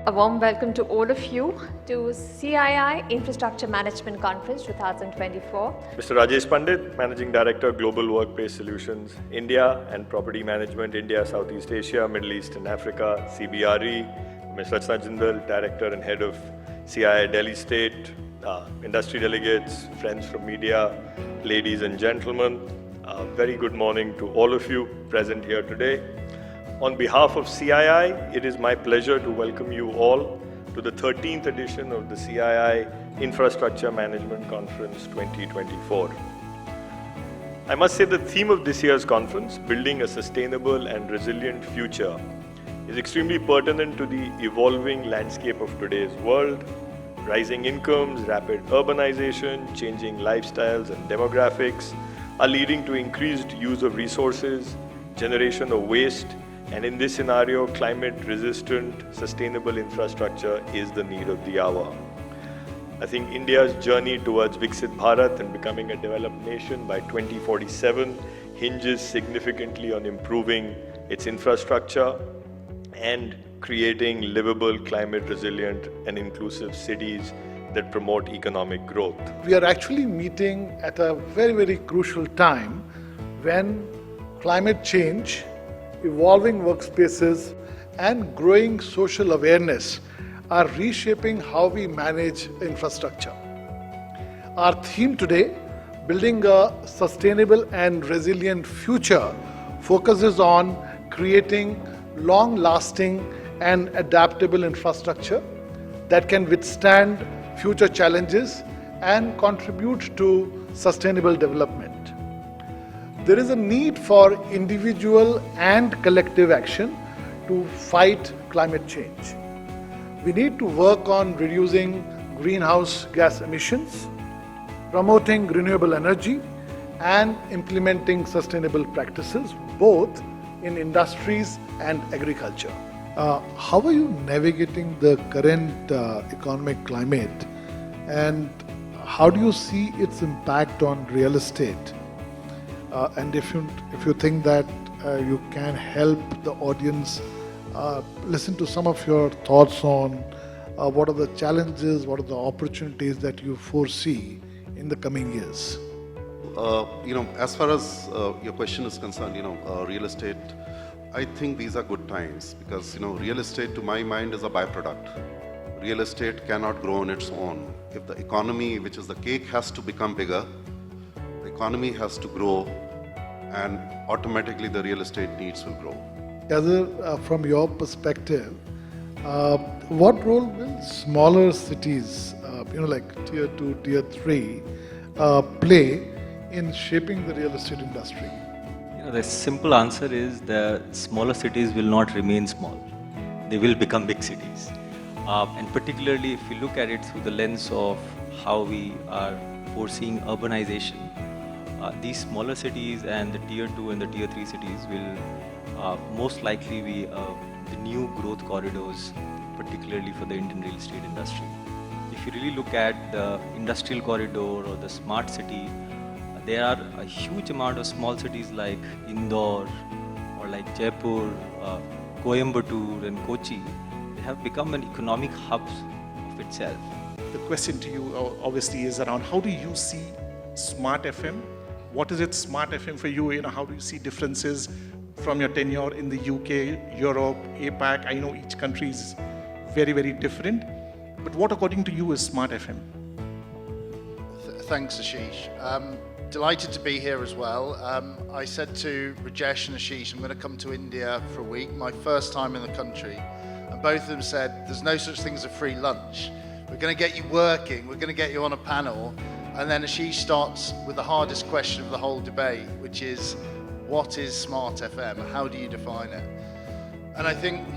A warm welcome to all of you to CII Infrastructure Management Conference 2024. Mr. Rajesh Pandit, Managing Director, Global Workplace Solutions, India and Property Management, India, Southeast Asia, Middle East and Africa, CBRE. Ms. Rachna Jindal, Director and Head of CII Delhi State, industry delegates, friends from media, ladies and gentlemen. Very good morning to all of you present here today. On behalf of CII, it is my pleasure to welcome you all to the 13th edition of the CII Infrastructure Management Conference 2024. I must say the theme of this year's conference, Building a Sustainable and Resilient Future, is extremely pertinent to the evolving landscape of today's world. Rising incomes, rapid urbanization, changing lifestyles and demographics are leading to increased use of resources, generation of waste, and in this scenario, climate-resistant, sustainable infrastructure is the need of the hour. I think India's journey towards Viksit Bharat and becoming a developed nation by 2047 hinges significantly on improving its infrastructure and creating livable, climate-resilient and inclusive cities that promote economic growth. We are actually meeting at a very, very crucial time when climate change, evolving workspaces, and growing social awareness are reshaping how we manage infrastructure. Our theme today, Building a Sustainable and Resilient Future, focuses on creating long-lasting and adaptable infrastructure that can withstand future challenges and contribute to sustainable development. There is a need for individual and collective action to fight climate change. We need to work on reducing greenhouse gas emissions, promoting renewable energy, and implementing sustainable practices, both in industries and agriculture. How are you navigating the current economic climate, and how do you see its impact on real estate? And if you think that you can help the audience listen to some of your thoughts on what are the challenges, what are the opportunities that you foresee in the coming years. As far as your question is concerned, real estate, I think these are good times because, real estate to my mind is a byproduct. Real estate cannot grow on its own. If the economy, which is the cake, has to become bigger, the economy has to grow, and automatically the real estate needs will grow. From your perspective, what role will smaller cities, like tier 2, tier 3, play in shaping the real estate industry? The simple answer is the smaller cities will not remain small. They will become big cities. And particularly if you look at it through the lens of how we are foreseeing urbanization, these smaller cities and the tier 2 and the tier 3 cities will most likely be the new growth corridors, particularly for the Indian real estate industry. If you really look at the industrial corridor or the smart city, there are a huge amount of small cities like Indore or like Jaipur, Coimbatore and Kochi. They have become an economic hub of itself. The question to you obviously is around how do you see Smart FM? What is it Smart FM for you? How do you see differences from your tenure in the UK, Europe, APAC? I know each country is very, very different. But what according to you is Smart FM? Thanks, Ashish. Delighted to be here as well. I said to Rajesh and Ashish, I'm going to come to India for a week, my first time in the country. And both of them said, there's no such thing as a free lunch. We're going to get you working, we're going to get you on a panel. And then Ashish starts with the hardest question of the whole debate, which is, what is Smart FM? How do you define it? And I think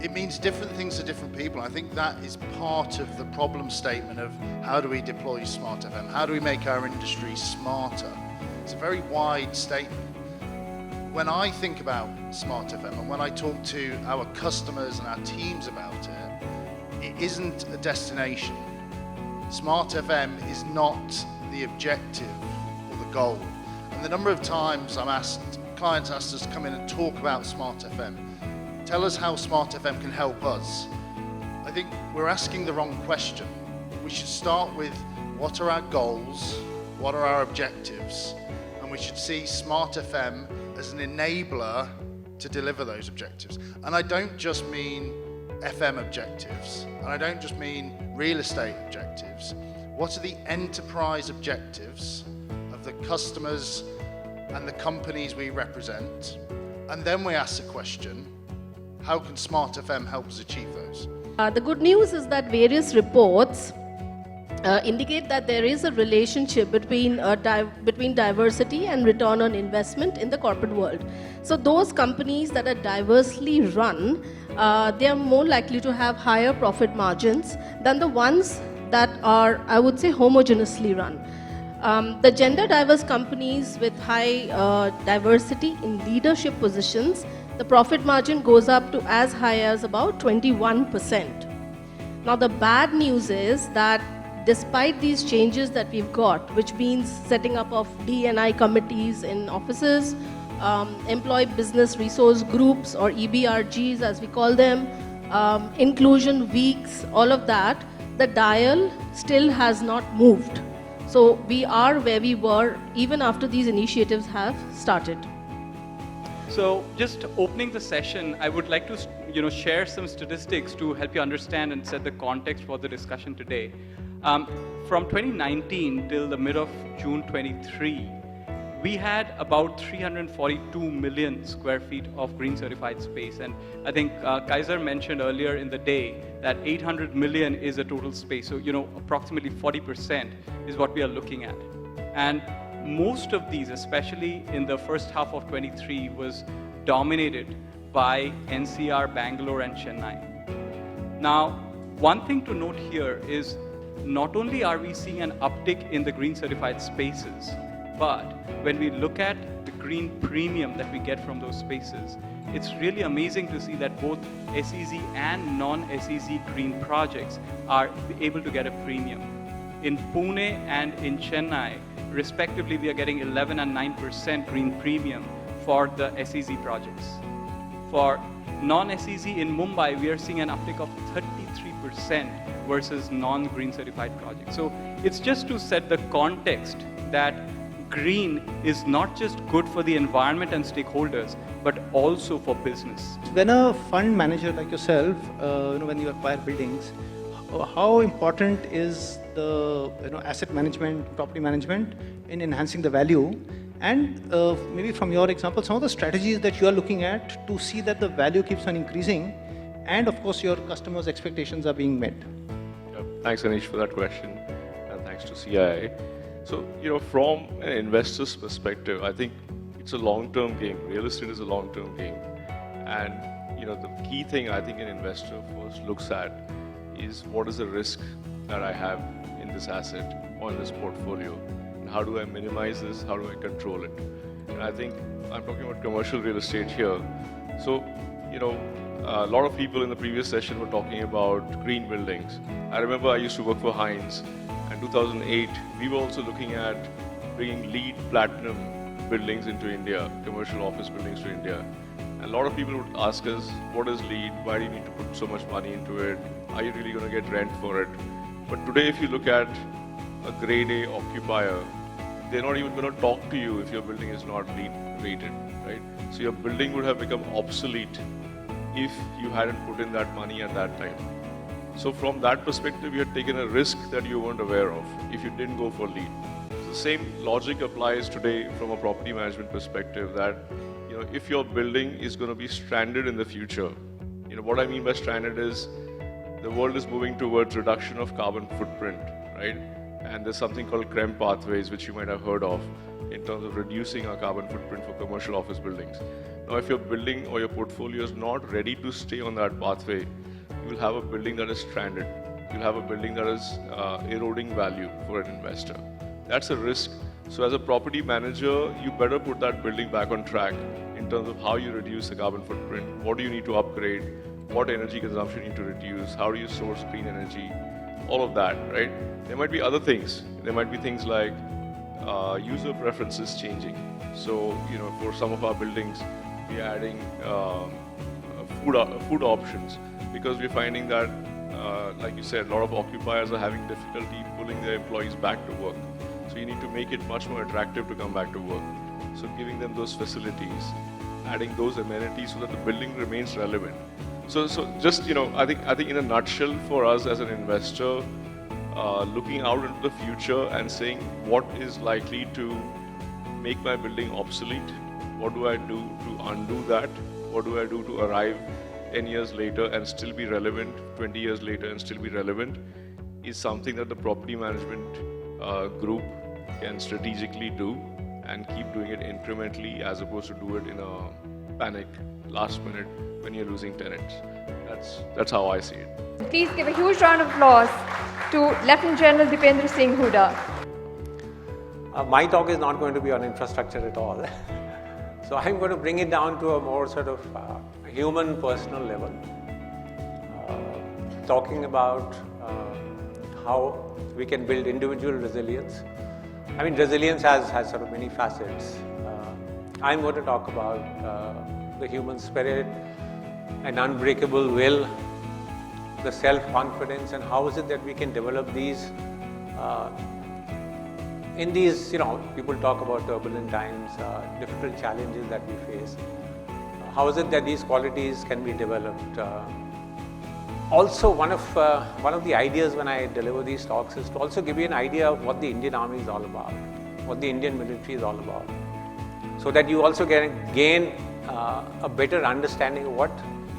it means different things to different people. I think that is part of the problem statement of how do we deploy Smart FM? How do we make our industry smarter? It's a very wide statement. When I think about Smart FM and when I talk to our customers and our teams about it, it isn't a destination. Smart FM is not the objective or the goal. And the number of times clients asked us to come in and talk about Smart FM, tell us how Smart FM can help us. I think we're asking the wrong question. We should start with what are our goals, what are our objectives, and we should see Smart FM as an enabler to deliver those objectives. And I don't just mean FM objectives, and I don't just mean real estate objectives. What are the enterprise objectives of the customers and the companies we represent? And then we ask the question, how can Smart FM help us achieve those? The good news is that various reports indicate that there is a relationship between diversity and return on investment in the corporate world. So those companies that are diversely run, they are more likely to have higher profit margins than the ones that are, I would say, homogeneously run. The gender diverse companies with high diversity in leadership positions, the profit margin goes up to as high as about 21%. Now the bad news is that despite these changes that we've got, which means setting up of D&I committees in offices, employee business resource groups or EBRGs as we call them, inclusion weeks, all of that, the dial still has not moved. So we are where we were even after these initiatives have started. So just opening the session, I would like to share some statistics to help you understand and set the context for the discussion today. From 2019 till the mid of June 23, we had about 342 million square feet of green certified space. And I think Kaiser mentioned earlier in the day that 800 million is a total space. So, approximately 40% is what we are looking at. And most of these, especially in the first half of 23, was dominated by NCR, Bangalore, and Chennai. Now, one thing to note here is not only are we seeing an uptick in the green certified spaces, but when we look at the green premium that we get from those spaces, it's really amazing to see that both SEZ and non-SEZ green projects are able to get a premium. In Pune and in Chennai, respectively, we are getting 11 and 9% green premium for the SEZ projects. For non-SEZ in Mumbai, we are seeing an uptick of 33% versus non-green certified projects. So it's just to set the context that green is not just good for the environment and stakeholders, but also for business. When a fund manager like yourself, when you acquire buildings, how important is the asset management, property management in enhancing the value? And maybe from your example, some of the strategies that you are looking at to see that the value keeps on increasing and of course your customers' expectations are being met. Thanks, Anish, for that question, and thanks to CII. So, from an investor's perspective, I think it's a long-term game. Real estate is a long-term game. And, the key thing I think an investor first looks at is what is the risk that I have in this asset or in this portfolio, and how do I minimize this, how do I control it? And I think I'm talking about commercial real estate here. So, a lot of people in the previous session were talking about green buildings. I remember I used to work for Heinz. In 2008, we were also looking at bringing LEED Platinum buildings into India, commercial office buildings to India. And a lot of people would ask us, what is LEED? Why do you need to put so much money into it? Are you really going to get rent for it? But today, if you look at a grade A occupier, they're not even going to talk to you if your building is not LEED rated, right? So your building would have become obsolete if you hadn't put in that money at that time. So from that perspective, you had taken a risk that you weren't aware of if you didn't go for LEED. So the same logic applies today from a property management perspective that, if your building is going to be stranded in the future, what I mean by stranded is the world is moving towards reduction of carbon footprint, right? And there's something called CREM pathways, which you might have heard of in terms of reducing our carbon footprint for commercial office buildings. Now, if your building or your portfolio is not ready to stay on that pathway, you will have a building that is stranded. You'll have a building that is eroding value for an investor. That's a risk. So as a property manager, you better put that building back on track in terms of how you reduce the carbon footprint, what do you need to upgrade, what energy consumption you need to reduce, how do you source clean energy, all of that, right? There might be other things. There might be things like user preferences changing. So, for some of our buildings, we're adding food options because we're finding that like you said, a lot of occupiers are having difficulty pulling their employees back to work. So you need to make it much more attractive to come back to work. So giving them those facilities, adding those amenities so that the building remains relevant. So just, I think in a nutshell for us as an investor, looking out into the future and saying what is likely to make my building obsolete, what do I do to undo that, what do I do to arrive 10 years later and still be relevant, 20 years later and still be relevant, is something that the property management group can strategically do and keep doing it incrementally as opposed to do it in a panic last minute when you're losing tenants. That's how I see it. Please give a huge round of applause to Lieutenant General Dipendra Singh Huda. My talk is not going to be on infrastructure at all. So I'm going to bring it down to a more sort of human, personal level, talking about how we can build individual resilience. I mean, resilience has sort of many facets. I'm going to talk about the human spirit, an unbreakable will, the self-confidence, and how is it that we can develop these in these, people talk about turbulent times, difficult challenges that we face. How is it that these qualities can be developed? Also, one of the ideas when I deliver these talks is to also give you an idea of what the Indian Army is all about, what the Indian military is all about, so that you also gain a better understanding of what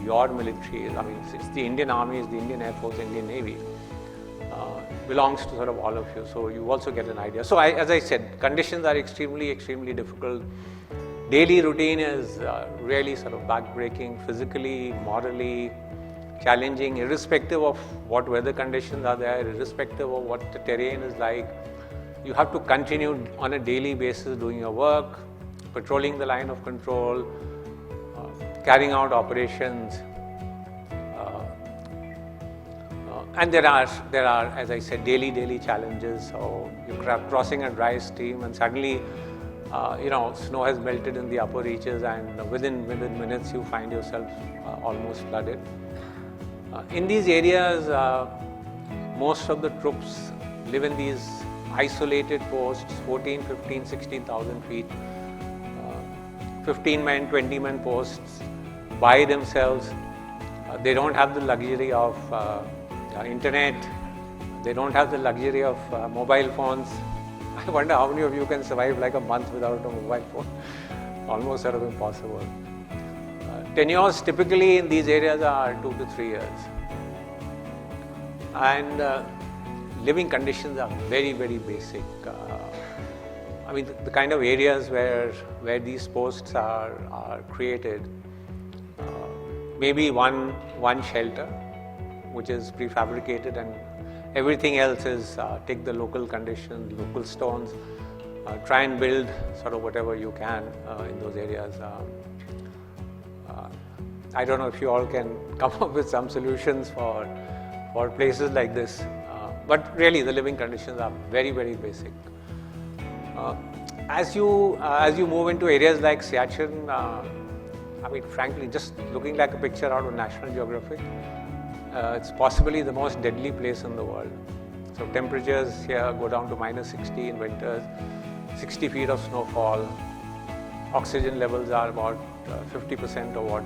your military is. I mean, it's the Indian Army, it's the Indian Air Force, Indian Navy. Belongs to sort of all of you, so you also get an idea. So as I said, conditions are extremely, extremely difficult. Daily routine is really sort of backbreaking, physically, morally challenging, irrespective of what weather conditions are there, irrespective of what the terrain is like. You have to continue on a daily basis doing your work, patrolling the line of control, carrying out operations. And there are, as I said, daily challenges. So you're crossing a dry stream, and suddenly, snow has melted in the upper reaches, and within minutes you find yourself almost flooded. In these areas, most of the troops live in these isolated posts, 14, 15, 16,000 feet, 15-man, 20-man posts by themselves. They don't have the luxury of internet, they don't have the luxury of mobile phones. I wonder how many of you can survive like a month without a mobile phone. Almost sort of impossible. Tenures typically in these areas are 2 to 3 years. And living conditions are very, very basic. I mean, the kind of areas where these posts are created, maybe one shelter, which is prefabricated, and everything else is take the local conditions, local stones, try and build sort of whatever you can in those areas. I don't know if you all can come up with some solutions for places like this, but really the living conditions are very, very basic. As you move into areas like Siachen, I mean, frankly, just looking like a picture out of National Geographic, it's possibly the most deadly place in the world. So temperatures here go down to -60 in winters, 60 feet of snowfall. Oxygen levels are about 50% of what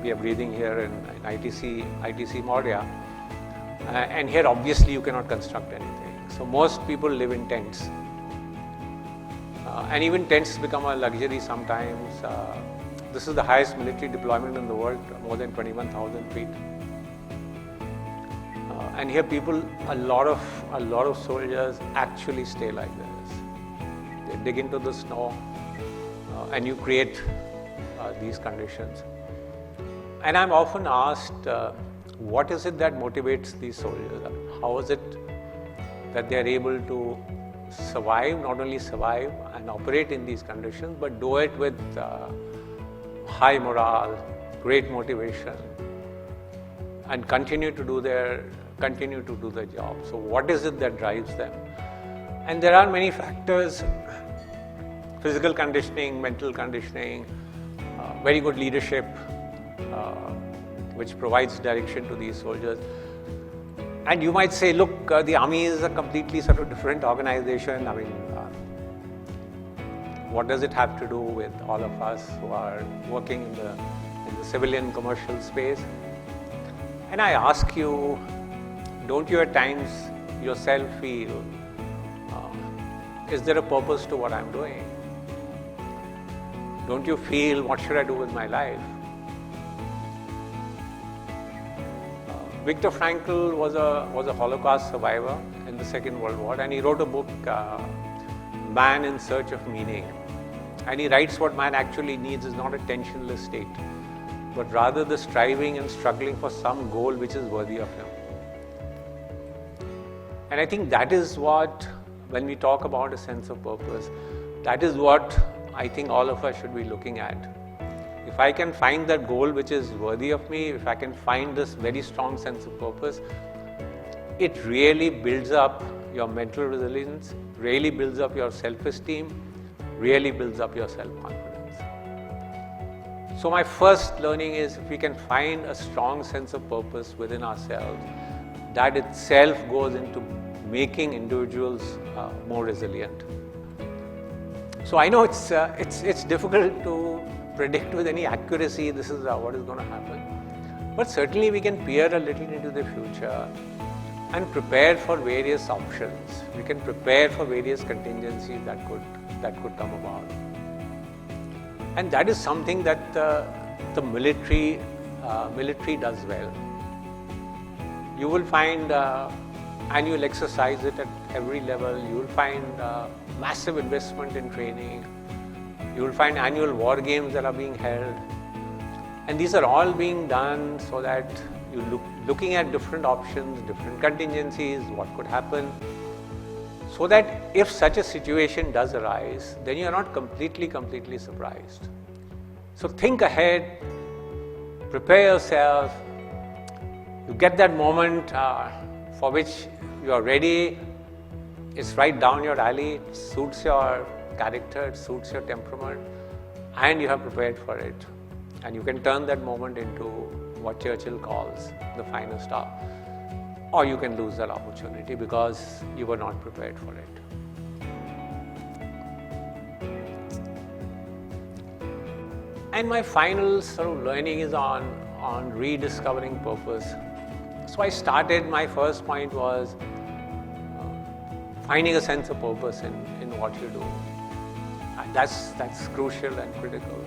we are breathing here in ITC Maurya. And here obviously you cannot construct anything. So most people live in tents. And even tents become a luxury sometimes. This is the highest military deployment in the world, more than 21,000 feet. And here people, a lot of soldiers actually stay like this. They dig into the snow and you create these conditions. And I'm often asked, what is it that motivates these soldiers? How is it that they're able to survive, not only survive and operate in these conditions, but do it with high morale, great motivation, and continue to do their job. So what is it that drives them? And there are many factors: physical conditioning, mental conditioning, very good leadership, which provides direction to these soldiers. And you might say, look, the army is a completely sort of different organization. I mean, what does it have to do with all of us who are working in the civilian commercial space? And I ask you, don't you at times yourself feel, is there a purpose to what I'm doing? Don't you feel, what should I do with my life? Viktor Frankl was a Holocaust survivor in the Second World War, and he wrote a book, Man in Search of Meaning. And he writes what man actually needs is not a tensionless state, but rather the striving and struggling for some goal which is worthy of him. And I think that is what, when we talk about a sense of purpose, that is what I think all of us should be looking at. If I can find that goal which is worthy of me, if I can find this very strong sense of purpose, it really builds up your mental resilience, really builds up your self-esteem, really builds up your self-confidence. So my first learning is, if we can find a strong sense of purpose within ourselves, that itself goes into making individuals more resilient. So I know it's difficult to predict with any accuracy this is what is going to happen, but certainly we can peer a little into the future and prepare for various options. We can prepare for various contingencies that could come about. And that is something that the military does well. You will find annual exercise at every level. You will find massive investment in training. You will find annual war games that are being held. And these are all being done so that you looking at different options, different contingencies, what could happen, so that if such a situation does arise, then you are not completely surprised. So think ahead, prepare yourself. You get that moment for which you are ready. It's right down your alley. It suits your character, it suits your temperament, and you have prepared for it. And you can turn that moment into what Churchill calls the finest hour. Or you can lose that opportunity because you were not prepared for it. And my final sort of learning is on rediscovering purpose. So I started, my first point was finding a sense of purpose in what you do. And that's crucial and critical.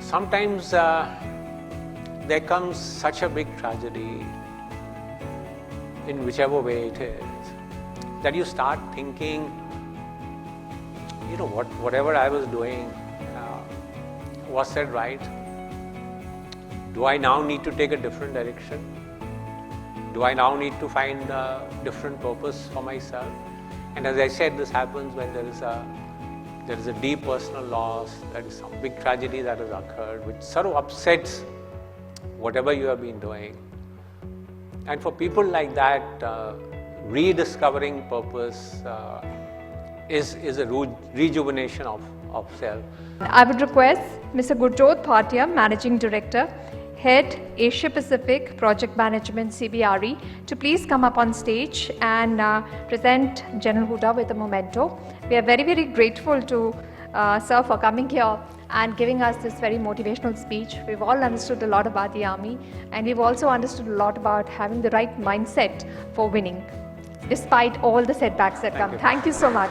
Sometimes there comes such a big tragedy in whichever way it is, that you start thinking, whatever I was doing, was that right? Do I now need to take a different direction? Do I now need to find a different purpose for myself? And as I said, this happens when there is a deep personal loss, there is some big tragedy that has occurred, which sort of upsets whatever you have been doing. And for people like that, rediscovering purpose is a rejuvenation of self. I would request Mr. Gurjot Bhatia, Managing Director, Head Asia Pacific Project Management CBRE, to please come up on stage and present General Huda with a memento. We are very, very grateful to sir for coming here and giving us this very motivational speech. We've all understood a lot about the Army, and we've also understood a lot about having the right mindset for winning, despite all the setbacks that come. Thank you so much.